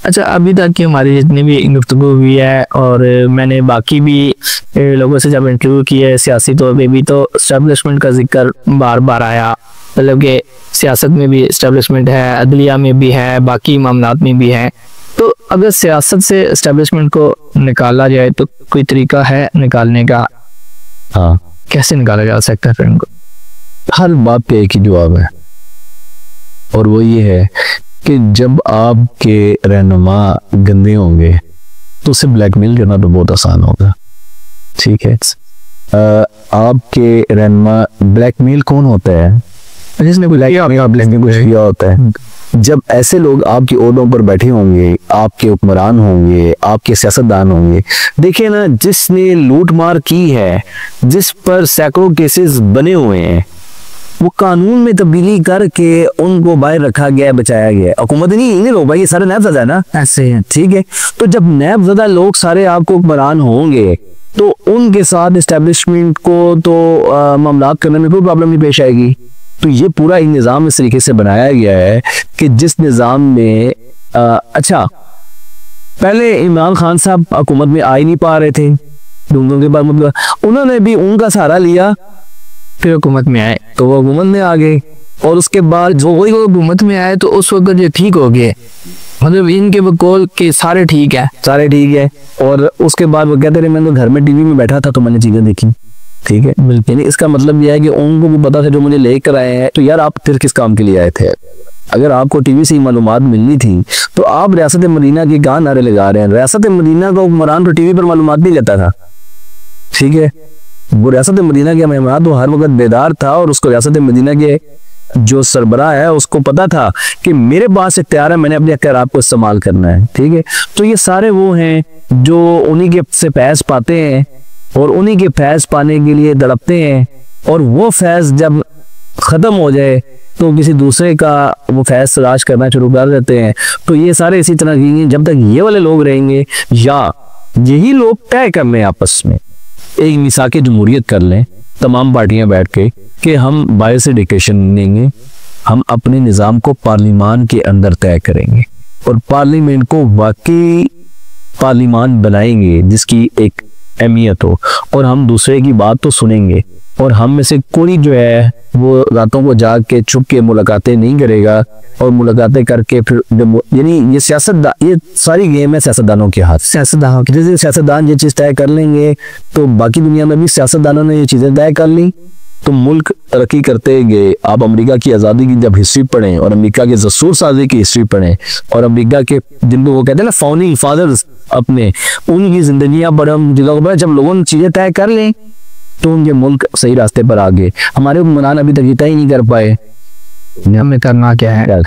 अच्छा, अभी तक की हमारी जितनी भी गुफ्तगू हुई है और मैंने बाकी भी लोगों से जब इंटरव्यू किया है सियासी तौर पे भी, तो एस्टेब्लिशमेंट का जिक्र बार बार आया। मतलब कि सियासत में भी एस्टेब्लिशमेंट है, अदलिया में भी है, बाकी मामलात में भी है। तो अगर सियासत से एस्टेब्लिशमेंट को निकाला जाए तो कोई तरीका है निकालने का? हाँ, कैसे निकाला जा सकता है फिर उनको? हर बात पे एक ही जवाब है, और वो ये है कि जब आपके रहनुमा गंदे होंगे तो उसे ब्लैकमेल करना तो बहुत आसान होगा। ठीक है, आपके रहनुमा, ब्लैकमेल कौन होता है? जिसने कोई ब्लैकमेल किया होता है। जब ऐसे लोग आपकी ओहदों पर बैठे होंगे, आपके हुक्मरान होंगे, आपके सियासतदान होंगे, देखिए ना, जिसने लूट मार की है, जिस पर सैकड़ों केसेस बने हुए हैं, वो कानून में तब्दीली करके उनको बाहर रखा गया, बचाया गया। हुकूमत नहीं, इन्हें लोग भाई, ये सारे नैबज़दा है ना, ऐसे हैं। ठीक है, तो जब नैबज़दा लोग सारे आपको हुक्मरान होंगे तो उनके साथ एस्टेब्लिशमेंट को तो मामलात करने में कोई प्रॉब्लम नहीं पेश आएगी। तो ये पूरा एक निज़ाम इस तरीके से बनाया गया है कि जिस निज़ाम में अच्छा, पहले इमरान खान साहब हुकूमत में आ ही नहीं पा रहे थे, के बाद मतलब उन्होंने भी उनका सहारा लिया, फिर हुकूमत में आए तो वो हुकूमत में आ गए, और उसके बाद जो वही हुकूमत में आए तो उस वक्त ये ठीक हो गए। मतलब इनके बकौल के सारे ठीक है, सारे ठीक है। और उसके बाद वो कहते रहे मैं तो घर में टीवी में बैठा था तो मैंने चीजें देखी। ठीक है, यानी इसका मतलब यह है कि उनको भी पता था जो मुझे लेकर आए हैं। तो यार आप फिर किस काम के लिए आए थे? अगर आपको टीवी से ही मालूमात मिलनी थी तो आप रियासत मदीना के कहाँ नारे लगा रहे हैं? रियासत मदीना का हुक्मरान तो टीवी पर मालूमात नहीं लेता था। ठीक है, वो रियासत मदीना के मेहमान तो हर वक्त बेदार था, और उसको रियासत मदीना के जो सरबराह है उसको पता था कि मेरे पास इख्तियार है, मैंने अपने इख्तियार को इस्तेमाल करना है। ठीक है, तो ये सारे वो हैं जो उन्हीं के से फैज़ पाते हैं और उन्हीं के फैज़ पाने के लिए तड़पते हैं, और वो फैज़ जब ख़त्म हो जाए तो किसी दूसरे का वो फैज़ तलाश करना शुरू कर देते हैं। तो ये सारे इसी तरह की, जब तक ये वाले लोग रहेंगे या यही लोग तय कर लें आपस में, एक मिसाक जमहूरियत कर लें तमाम पार्टियां बैठ के कि हम बाहर से डिक्टेशन देंगे, हम अपने निज़ाम को पार्लिमान के अंदर तय करेंगे और पार्लियामेंट को वाकई पार्लिमान बनाएंगे जिसकी एक अहमियत हो, और हम दूसरे की बात तो सुनेंगे, और हम में से कोई जो है वो रातों को जाग के छुप के मुलाकातें नहीं करेगा, और मुलाकातें करके फिर यानी ये ये सारी गेम है सियासतदानों के हाथ। सियासतदानों के जैसे सियासतदान ये चीज़ तय कर लेंगे तो बाकी दुनिया में भी सियासतदानों ने ये चीज़ें तय कर ली तो मुल्क तरक्की करते गए। आप अमेरिका की आज़ादी की जब हिस्ट्री पढ़ें और अमेरिका के जसूर साजी की हिस्ट्री पढ़ें और अमेरिका के जिनको वो कहते हैं ना फाउंडिंग फादर्स अपने, उनकी जिंदगियां पढ़ें, जब लोगों ने चीज़ें तय कर लें तो उनके मुल्क सही रास्ते पर आ गए। हमारे हुक्मरान अभी तक ये तय नहीं कर पाए, हमें करना क्या है।